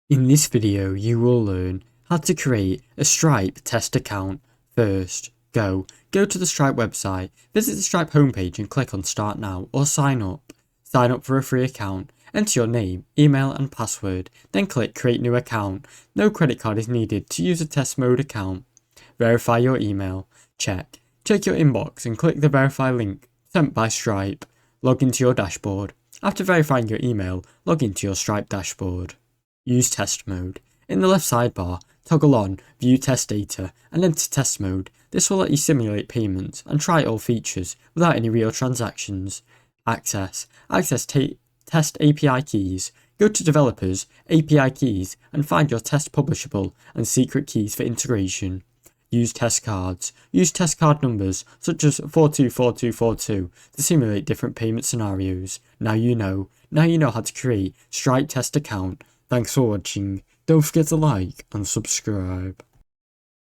In this video, you will learn how to create a Stripe test account. First, go to the Stripe website, visit the Stripe homepage and click on Start Now or Sign Up. Sign up for a free account, enter your name, email and password, then click Create New Account. No credit card is needed to use a test mode account. Verify your email. Check your inbox and click the Verify link sent by Stripe. Log into your dashboard. After verifying your email, log into your Stripe dashboard. Use test mode. In the left sidebar, toggle on View Test Data and enter test mode. This will let you simulate payments and try all features without any real transactions. Access Test API keys. Go to Developers, API keys and find your test publishable and secret keys for integration. Use test cards. Use test card numbers such as 424242 to simulate different payment scenarios. Now you know how to create Stripe test account. Thanks for watching. Don't forget to like and subscribe.